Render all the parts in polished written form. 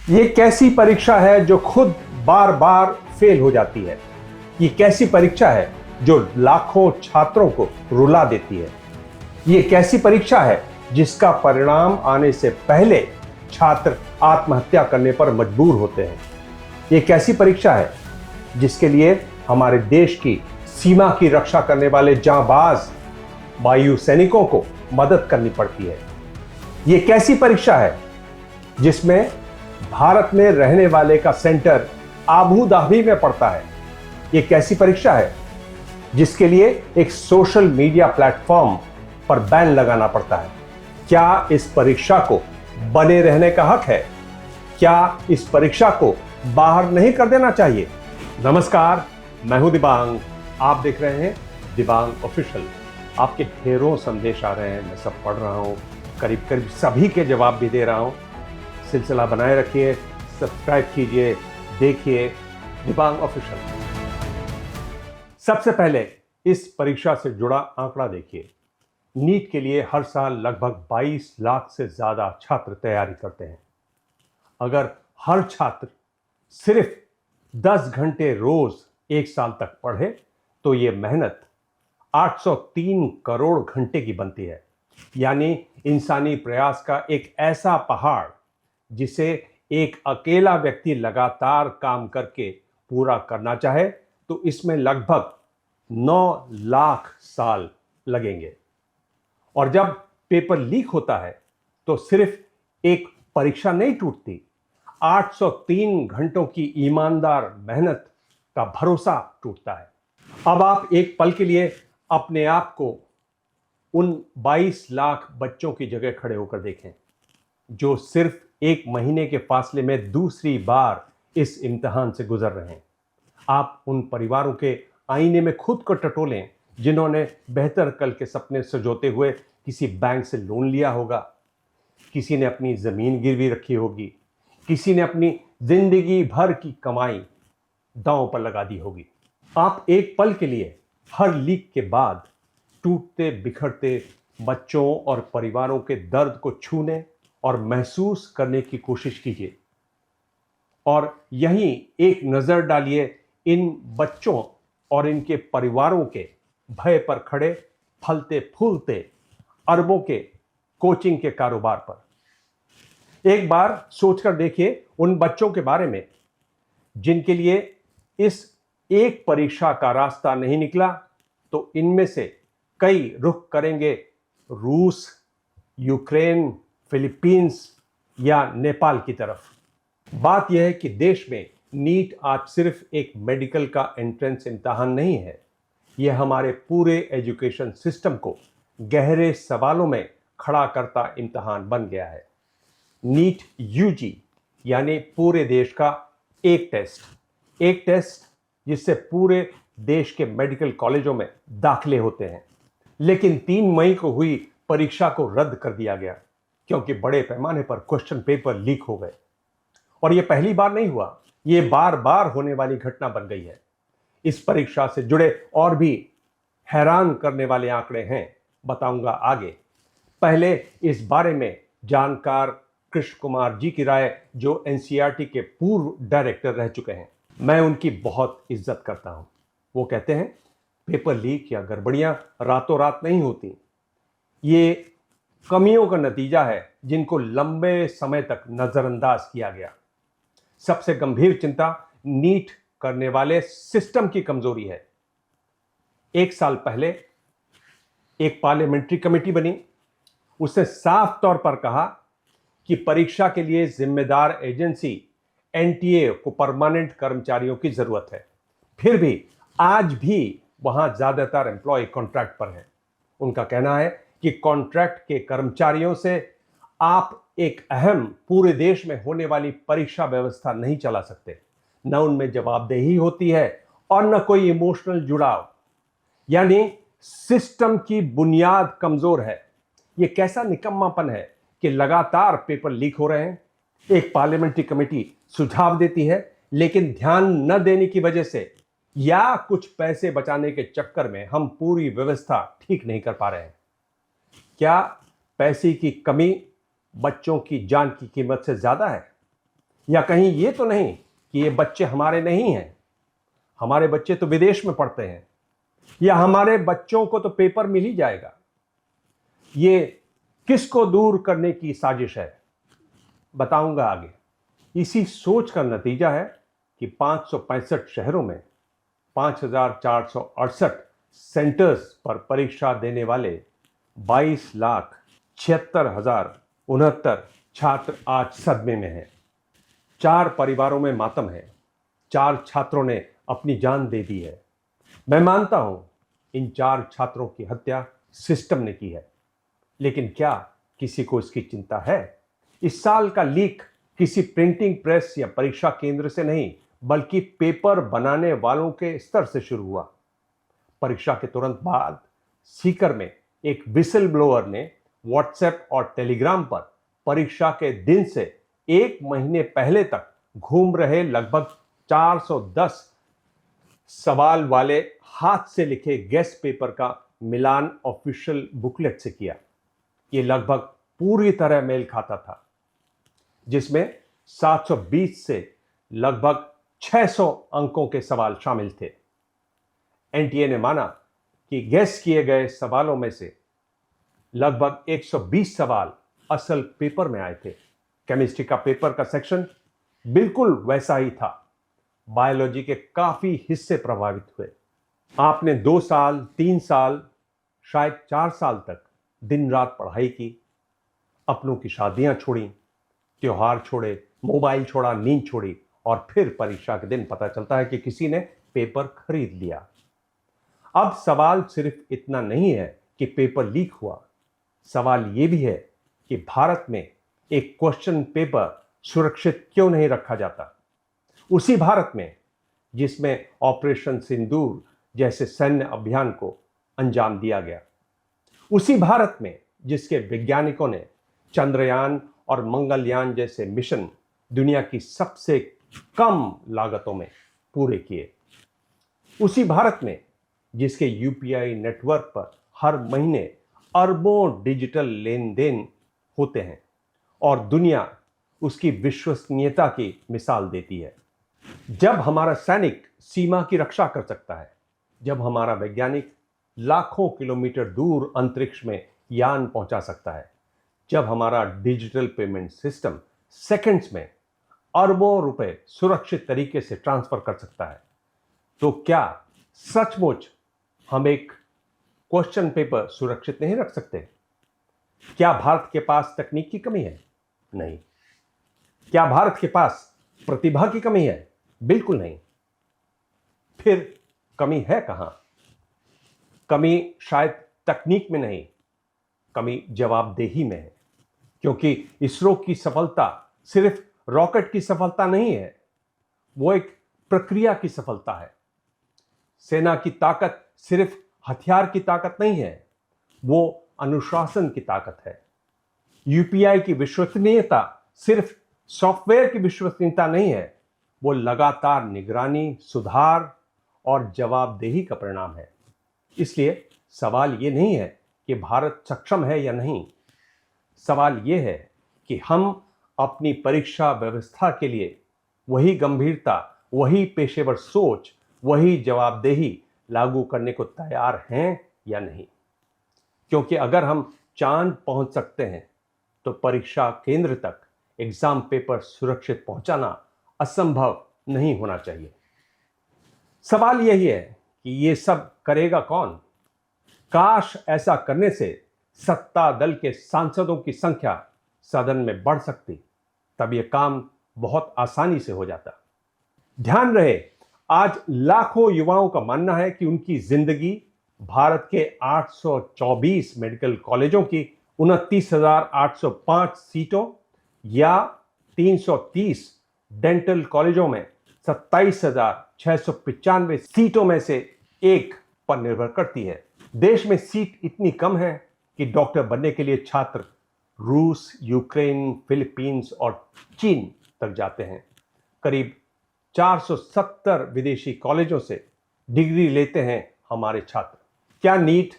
ये कैसी परीक्षा है जो खुद बार बार फेल हो जाती है? ये कैसी परीक्षा है जो लाखों छात्रों को रुला देती है? ये कैसी परीक्षा है जिसका परिणाम आने से पहले छात्र आत्महत्या करने पर मजबूर होते हैं? ये कैसी परीक्षा है जिसके लिए हमारे देश की सीमा की रक्षा करने वाले जांबाज वायु सैनिकों को मदद करनी पड़ती है? ये कैसी परीक्षा है जिसमें भारत में रहने वाले का सेंटर आबू धाबी में पड़ता है? ये कैसी परीक्षा है जिसके लिए एक सोशल मीडिया प्लेटफॉर्म पर बैन लगाना पड़ता है? क्या इस परीक्षा को बने रहने का हक है? क्या इस परीक्षा को बाहर नहीं कर देना चाहिए? नमस्कार, मैं हूं दिबांग। आप देख रहे हैं दिबांग ऑफिशियल। आपके ढेरों संदेश आ रहे हैं, मैं सब पढ़ रहा हूं, करीब करीब सभी के जवाब भी दे रहा हूं। सिलसिला बनाए रखिए, सब्सक्राइब कीजिए, देखिए दिबांग ऑफिशियल। सबसे पहले इस परीक्षा से जुड़ा आंकड़ा देखिए। नीट के लिए हर साल लगभग 22 लाख से ज्यादा छात्र तैयारी करते हैं। अगर हर छात्र सिर्फ 10 घंटे रोज एक साल तक पढ़े तो यह मेहनत 803 करोड़ घंटे की बनती है। यानी इंसानी प्रयास का एक ऐसा पहाड़ जिसे एक अकेला व्यक्ति लगातार काम करके पूरा करना चाहे तो इसमें लगभग 9 लाख साल लगेंगे। और जब पेपर लीक होता है तो सिर्फ एक परीक्षा नहीं टूटती, 803 घंटों की ईमानदार मेहनत का भरोसा टूटता है। अब आप एक पल के लिए अपने आप को उन 22 लाख बच्चों की जगह खड़े होकर देखें जो सिर्फ एक महीने के फासले में दूसरी बार इस इम्तिहान से गुजर रहे हैं। आप उन परिवारों के आईने में खुद को टटोलें जिन्होंने बेहतर कल के सपने सजोते हुए किसी बैंक से लोन लिया होगा, किसी ने अपनी जमीन गिरवी रखी होगी, किसी ने अपनी जिंदगी भर की कमाई दांव पर लगा दी होगी। आप एक पल के लिए हर लीक के बाद टूटते बिखरते बच्चों और परिवारों के दर्द को छूने और महसूस करने की कोशिश कीजिए और यहीं एक नजर डालिए इन बच्चों और इनके परिवारों के भय पर खड़े फलते फूलते अरबों के कोचिंग के कारोबार पर। एक बार सोचकर देखिए उन बच्चों के बारे में जिनके लिए इस एक परीक्षा का रास्ता नहीं निकला तो इनमें से कई रुख करेंगे रूस, यूक्रेन, फिलीपींस या नेपाल की तरफ। बात यह है कि देश में नीट आज सिर्फ एक मेडिकल का एंट्रेंस इम्तिहान नहीं है, यह हमारे पूरे एजुकेशन सिस्टम को गहरे सवालों में खड़ा करता इम्तिहान बन गया है। नीट यूजी यानी पूरे देश का एक टेस्ट जिससे पूरे देश के मेडिकल कॉलेजों में दाखिले होते हैं। लेकिन 3 मई को हुई परीक्षा को रद्द कर दिया गया क्योंकि बड़े पैमाने पर क्वेश्चन पेपर लीक हो गए। और यह पहली बार नहीं हुआ, यह बार बार होने वाली घटना बन गई है। इस परीक्षा से जुड़े और भी हैरान करने वाले आंकड़े हैं, बताऊंगा आगे। पहले इस बारे में जानकार कृष्ण कुमार जी की राय, जो एनसीईआरटी के पूर्व डायरेक्टर रह चुके हैं। मैं उनकी बहुत इज्जत करता हूं। वो कहते हैं पेपर लीक या गड़बड़ियां रातों रात नहीं होती, ये कमियों का नतीजा है जिनको लंबे समय तक नजरअंदाज किया गया। सबसे गंभीर चिंता नीट करने वाले सिस्टम की कमजोरी है। 1 साल पहले एक पार्लियामेंट्री कमेटी बनी, उसने साफ तौर पर कहा कि परीक्षा के लिए जिम्मेदार एजेंसी एनटीए को परमानेंट कर्मचारियों की जरूरत है। फिर भी आज भी वहां ज्यादातर एम्प्लॉय कॉन्ट्रैक्ट पर है। उनका कहना है कि कॉन्ट्रैक्ट के कर्मचारियों से आप एक अहम पूरे देश में होने वाली परीक्षा व्यवस्था नहीं चला सकते। न उनमें जवाबदेही होती है और न कोई इमोशनल जुड़ाव। यानी सिस्टम की बुनियाद कमजोर है। यह कैसा निकम्मापन है कि लगातार पेपर लीक हो रहे हैं। एक पार्लियामेंट्री कमेटी सुझाव देती है लेकिन ध्यान न देने की वजह से या कुछ पैसे बचाने के चक्कर में हम पूरी व्यवस्था ठीक नहीं कर पा रहे हैं। क्या पैसे की कमी बच्चों की जान की कीमत से ज्यादा है? या कहीं ये तो नहीं कि ये बच्चे हमारे नहीं हैं, हमारे बच्चे तो विदेश में पढ़ते हैं, या हमारे बच्चों को तो पेपर मिल ही जाएगा। ये किसको दूर करने की साजिश है, बताऊंगा आगे। इसी सोच का नतीजा है कि 565 शहरों में 5,468 सेंटर्स पर परीक्षा देने वाले 22,76,069 छात्र आज सदमे में हैं। 4 परिवारों में मातम है, 4 छात्रों ने अपनी जान दे दी है। मैं मानता हूं इन 4 छात्रों की हत्या सिस्टम ने की है, लेकिन क्या किसी को इसकी चिंता है? इस साल का लीक किसी प्रिंटिंग प्रेस या परीक्षा केंद्र से नहीं, बल्कि पेपर बनाने वालों के स्तर से शुरू हुआ। परीक्षा के तुरंत बाद सीकर में एक विसल ब्लोअर ने व्हाट्सएप और टेलीग्राम पर परीक्षा के दिन से 1 महीने पहले तक घूम रहे लगभग 410 सवाल वाले हाथ से लिखे गेस्ट पेपर का मिलान ऑफिशियल बुकलेट से किया। यह लगभग पूरी तरह मेल खाता था, जिसमें 720 से लगभग 600 अंकों के सवाल शामिल थे। एनटीए ने माना कि गेस किए गए सवालों में से लगभग 120 सवाल असल पेपर में आए थे। केमिस्ट्री का पेपर का सेक्शन बिल्कुल वैसा ही था। बायोलॉजी के काफी हिस्से प्रभावित हुए। आपने 2 साल, 3 साल, शायद 4 साल तक दिन रात पढ़ाई की, अपनों की शादियां छोड़ी, त्योहार छोड़े, मोबाइल छोड़ा, नींद छोड़ी, और फिर परीक्षा के दिन पता चलता है कि किसी ने पेपर खरीद लिया। अब सवाल सिर्फ इतना नहीं है कि पेपर लीक हुआ, सवाल यह भी है कि भारत में एक क्वेश्चन पेपर सुरक्षित क्यों नहीं रखा जाता। उसी भारत में जिसमें ऑपरेशन सिंदूर जैसे सैन्य अभियान को अंजाम दिया गया, उसी भारत में जिसके वैज्ञानिकों ने चंद्रयान और मंगलयान जैसे मिशन दुनिया की सबसे कम लागतों में पूरे किए, उसी भारत में जिसके यूपीआई नेटवर्क पर हर महीने अरबों डिजिटल लेन देन होते हैं और दुनिया उसकी विश्वसनीयता की मिसाल देती है। जब हमारा सैनिक सीमा की रक्षा कर सकता है, जब हमारा वैज्ञानिक लाखों किलोमीटर दूर अंतरिक्ष में यान पहुंचा सकता है, जब हमारा डिजिटल पेमेंट सिस्टम सेकंड्स में अरबों रुपए सुरक्षित तरीके से ट्रांसफर कर सकता है, तो क्या सचमुच हम एक क्वेश्चन पेपर सुरक्षित नहीं रख सकते? क्या भारत के पास तकनीक की कमी है? नहीं। क्या भारत के पास प्रतिभा की कमी है? बिल्कुल नहीं। फिर कमी है कहां? कमी शायद तकनीक में नहीं, कमी जवाबदेही में है। क्योंकि इसरो की सफलता सिर्फ रॉकेट की सफलता नहीं है, वो एक प्रक्रिया की सफलता है। सेना की ताकत सिर्फ हथियार की ताकत नहीं है, वो अनुशासन की ताकत है। यूपीआई की विश्वसनीयता सिर्फ सॉफ्टवेयर की विश्वसनीयता नहीं है, वो लगातार निगरानी, सुधार और जवाबदेही का परिणाम है। इसलिए सवाल ये नहीं है कि भारत सक्षम है या नहीं, सवाल यह है कि हम अपनी परीक्षा व्यवस्था के लिए वही गंभीरता, वही पेशेवर सोच, वही जवाबदेही लागू करने को तैयार हैं या नहीं। क्योंकि अगर हम चांद पहुंच सकते हैं तो परीक्षा केंद्र तक एग्जाम पेपर सुरक्षित पहुंचाना असंभव नहीं होना चाहिए। सवाल यही है कि ये सब करेगा कौन? काश ऐसा करने से सत्ता दल के सांसदों की संख्या सदन में बढ़ सकती, तब यह काम बहुत आसानी से हो जाता। ध्यान रहे, आज लाखों युवाओं का मानना है कि उनकी जिंदगी भारत के 824 मेडिकल कॉलेजों की 29,805 सीटों या 330 डेंटल कॉलेजों में 27,695 सीटों में से एक पर निर्भर करती है। देश में सीट इतनी कम है कि डॉक्टर बनने के लिए छात्र रूस, यूक्रेन, फिलीपींस और चीन तक जाते हैं। करीब 470 विदेशी कॉलेजों से डिग्री लेते हैं हमारे छात्र। क्या नीट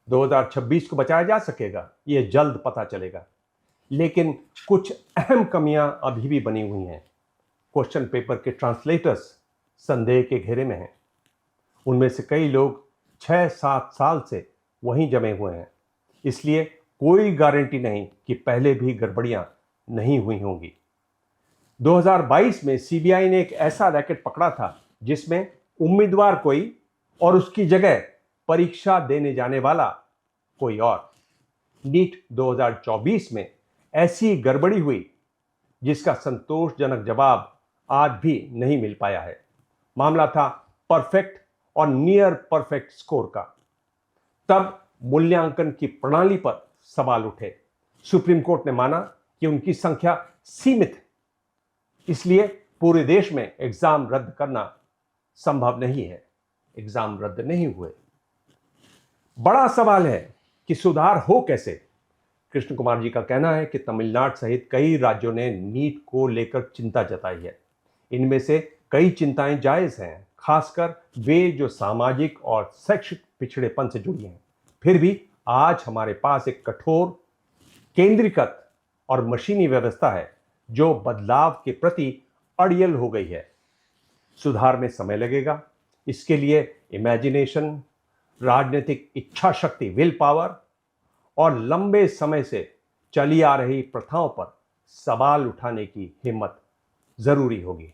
2026 को बचाया जा सकेगा? यह जल्द पता चलेगा। लेकिन कुछ अहम कमियां अभी भी बनी हुई हैं। क्वेश्चन पेपर के ट्रांसलेटर्स संदेह के घेरे में हैं। उनमें से कई लोग 6-7 साल से वहीं जमे हुए हैं, इसलिए कोई गारंटी नहीं कि पहले भी गड़बड़ियां नहीं हुई होंगी। 2022 में सीबीआई ने एक ऐसा रैकेट पकड़ा था जिसमें उम्मीदवार कोई और उसकी जगह परीक्षा देने जाने वाला कोई और। नीट 2024 में ऐसी गड़बड़ी हुई जिसका संतोषजनक जवाब आज भी नहीं मिल पाया है। मामला था परफेक्ट और नियर परफेक्ट स्कोर का। तब मूल्यांकन की प्रणाली पर सवाल उठे। सुप्रीम कोर्ट ने माना कि उनकी संख्या सीमित है, इसलिए पूरे देश में एग्जाम रद्द करना संभव नहीं है। एग्जाम रद्द नहीं हुए। बड़ा सवाल है कि सुधार हो कैसे। कृष्ण कुमार जी का कहना है कि तमिलनाडु सहित कई राज्यों ने नीट को लेकर चिंता जताई है। इनमें से कई चिंताएं जायज हैं, खासकर वे जो सामाजिक और शैक्षिक पिछड़ेपन से जुड़ी हैं। फिर भी आज हमारे पास एक कठोर, केंद्रीकृत और मशीनी व्यवस्था है जो बदलाव के प्रति अड़ियल हो गई है। सुधार में समय लगेगा। इसके लिए इमेजिनेशन, राजनीतिक इच्छा शक्ति, विल पावर और लंबे समय से चली आ रही प्रथाओं पर सवाल उठाने की हिम्मत जरूरी होगी।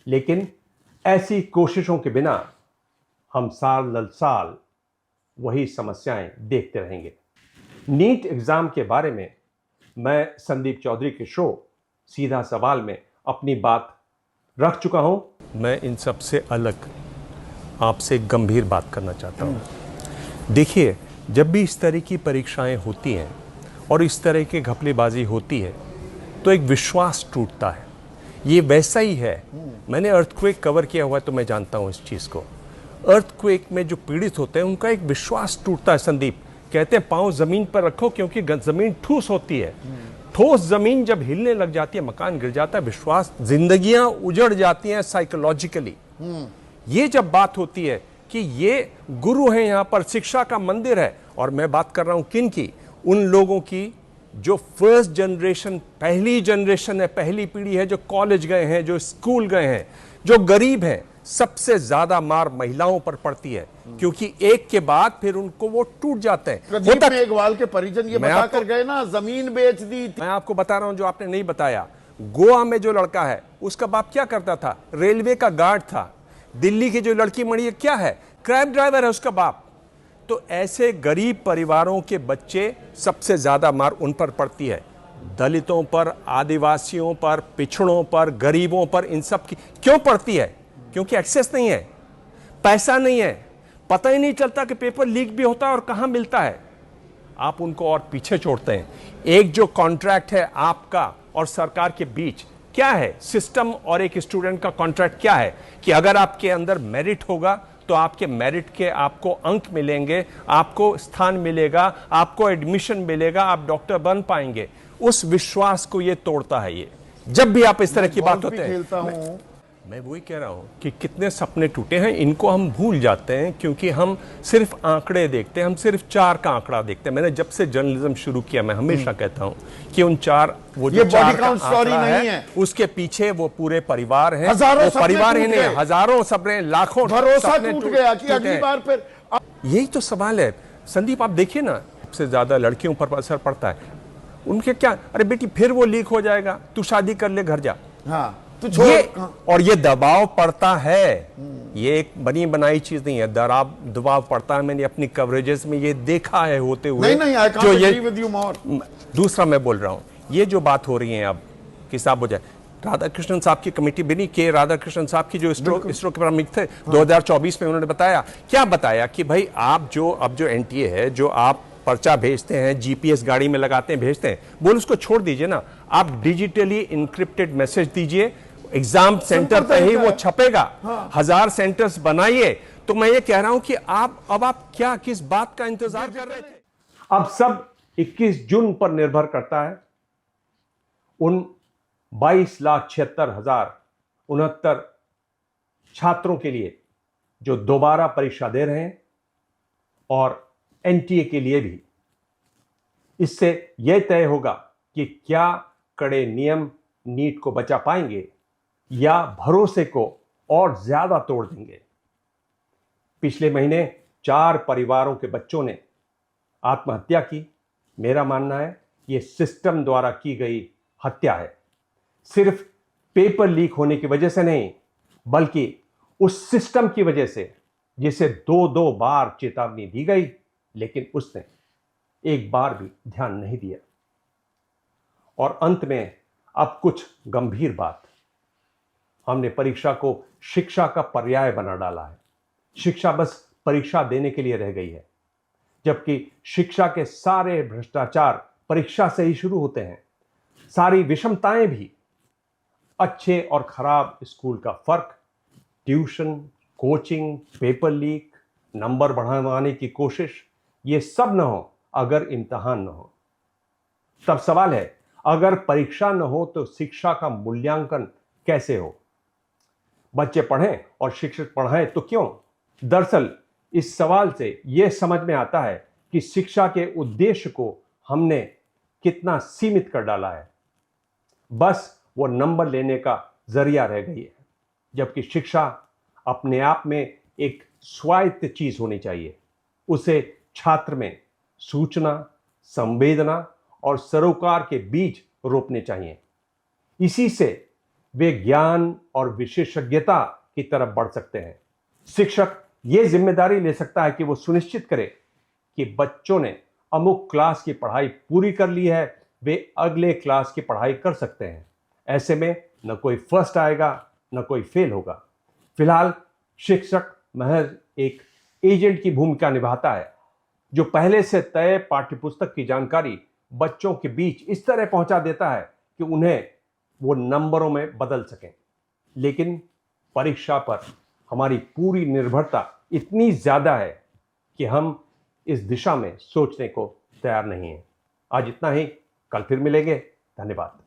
लेकिन ऐसी कोशिशों के बिना हम साल दर साल वही समस्याएं देखते रहेंगे। नीट एग्जाम के बारे में मैं संदीप चौधरी के शो सीधा सवाल में अपनी बात रख चुका हूं। मैं इन सब से अलग आपसे गंभीर बात करना चाहता हूं। देखिए, जब भी इस तरह की परीक्षाएं होती हैं और इस तरह की घपलेबाजी होती है तो एक विश्वास टूटता है। ये वैसा ही है। मैंने अर्थक्वेक कवर किया हुआ है तो मैं जानता हूं इस चीज़ को। अर्थक्वेक में जो पीड़ित होते हैं उनका एक विश्वास टूटता है। संदीप कहते हैं पाँव जमीन पर रखो क्योंकि जमीन ठोस होती है। ठोस जमीन जब हिलने लग जाती है, मकान गिर जाता है, विश्वास, जिंदगियां उजड़ जाती हैं साइकोलॉजिकली। ये जब बात होती है कि ये गुरु है, यहाँ पर शिक्षा का मंदिर है, और मैं बात कर रहा हूं किन की? उन लोगों की जो फर्स्ट जनरेशन, पहली जनरेशन है, पहली पीढ़ी है, जो कॉलेज गए हैं, जो स्कूल गए हैं, जो गरीब हैं। सबसे ज्यादा मार महिलाओं पर पड़ती है क्योंकि एक के बाद फिर उनको वो टूट जाते हैं। प्रदीप मेघवाल के परिजन ये बता कर गए ना, जमीन बेच दी थी। मैं आपको बता रहा हूं जो आपने नहीं बताया। गोवा में जो लड़का है उसका बाप क्या करता था? रेलवे का गार्ड था। दिल्ली की जो लड़की मरी है क्या है? कैब ड्राइवर है उसका बाप। तो ऐसे गरीब परिवारों के बच्चे, सबसे ज्यादा मार उन पर पड़ती है। दलितों पर, आदिवासियों पर, पिछड़ों पर, गरीबों पर, इन सब की क्यों पड़ती है? क्योंकि एक्सेस नहीं है, पैसा नहीं है, पता ही नहीं चलता कि पेपर लीक भी होता है और कहां मिलता है। आप उनको और पीछे छोड़ते हैं। एक जो कॉन्ट्रैक्ट है आपका और सरकार के बीच, क्या है? सिस्टम और एक स्टूडेंट का कॉन्ट्रैक्ट क्या है कि अगर आपके अंदर मेरिट होगा तो आपके मेरिट के आपको अंक मिलेंगे, आपको स्थान मिलेगा, आपको एडमिशन मिलेगा, आप डॉक्टर बन पाएंगे। उस विश्वास को ये तोड़ता है। ये जब भी आप इस तरह की बात होते हैं, मैं वही कह रहा हूं कि कितने सपने टूटे हैं, इनको हम भूल जाते हैं क्योंकि हम सिर्फ आंकड़े देखते हैं। हम सिर्फ 4 का आंकड़ा देखते हैं। मैंने जब से जर्नलिज्म शुरू किया मैं हमेशा कहता हूं कि उन 4, वो जो 4 का आंकड़ा है उसके पीछे वो पूरे परिवार हैं। वो परिवार ही नहीं, हजारों सपने, लाखों भरोसा टूट गया कि अगली बार फिर। यही तो सवाल है संदीप। आप देखिए ना, सबसे ज्यादा लड़कियों पर असर पड़ता है। उनके क्या, अरे बेटी फिर वो लीक हो जाएगा, तू शादी कर ले, घर जा। हाँ, और ये दबाव पड़ता है। ये एक बनी बनाई चीज नहीं है, दबाव पड़ता है। मैंने अपनी कवरेजेस में ये देखा है होते हुए। नहीं, जो ये दूसरा मैं बोल रहा हूं, ये जो बात हो रही है अब कि साहब हो जाए, राधाकृष्णन साहब की कमेटी बनी, के राधाकृष्णन साहब की जो इसरो के प्रमुख थे 2024 में, उन्होंने बताया, क्या बताया कि भाई आप जो अब जो एनटीए है, जो आप पर्चा भेजते हैं, जीपीएस गाड़ी में लगाते हैं, भेजते हैं, बोल उसको छोड़ दीजिए ना। आप डिजिटली इंक्रिप्टेड मैसेज दीजिए, एग्जाम सेंटर पे ही वो छपेगा। 1000 सेंटर्स बनाइए। तो मैं ये कह रहा हूं कि अब आप क्या, किस बात का इंतजार कर रहे थे? अब सब 21 जून पर निर्भर करता है। उन 22,76,069 छात्रों के लिए जो दोबारा परीक्षा दे रहे हैं, और एनटीए के लिए भी। इससे यह तय होगा कि क्या कड़े नियम नीट को बचा पाएंगे या भरोसे को और ज्यादा तोड़ देंगे। पिछले महीने 4 परिवारों के बच्चों ने आत्महत्या की। मेरा मानना है ये सिस्टम द्वारा की गई हत्या है। सिर्फ पेपर लीक होने की वजह से नहीं, बल्कि उस सिस्टम की वजह से जिसे 2-2 बार चेतावनी दी गई, लेकिन उसने एक बार भी ध्यान नहीं दिया। और अंत में अब कुछ गंभीर बात। हमने परीक्षा को शिक्षा का पर्याय बना डाला है। शिक्षा बस परीक्षा देने के लिए रह गई है, जबकि शिक्षा के सारे भ्रष्टाचार परीक्षा से ही शुरू होते हैं। सारी विषमताएं भी, अच्छे और खराब स्कूल का फर्क, tuition, coaching, paper leak, number बढ़ाने की कोशिश, ये सब न हो अगर इम्तिहान न हो। तब सवाल है, अगर परीक्षा न हो तो शिक्षा का मूल्यांकन कैसे हो? बच्चे पढ़ें और शिक्षक पढ़ाएं तो क्यों? दरअसल इस सवाल से यह समझ में आता है कि शिक्षा के उद्देश्य को हमने कितना सीमित कर डाला है। बस वो नंबर लेने का जरिया रह गई है, जबकि शिक्षा अपने आप में एक स्वायत्त चीज होनी चाहिए। उसे छात्र में सूचना, संवेदना और सरोकार के बीज रोपने चाहिए। इसी से वे ज्ञान और विशेषज्ञता की तरफ बढ़ सकते हैं। शिक्षक ये जिम्मेदारी ले सकता है कि वो सुनिश्चित करे कि बच्चों ने अमुक क्लास की पढ़ाई पूरी कर ली है, वे अगले क्लास की पढ़ाई कर सकते हैं। ऐसे में न कोई फर्स्ट आएगा, न कोई फेल होगा। फिलहाल शिक्षक महज एक एजेंट की भूमिका निभाता है, जो पहले से तय पाठ्यपुस्तक की जानकारी बच्चों के बीच इस तरह पहुंचा देता है कि उन्हें वो नंबरों में बदल सकें। लेकिन परीक्षा पर हमारी पूरी निर्भरता इतनी ज्यादा है कि हम इस दिशा में सोचने को तैयार नहीं हैं। आज इतना ही, कल फिर मिलेंगे। धन्यवाद।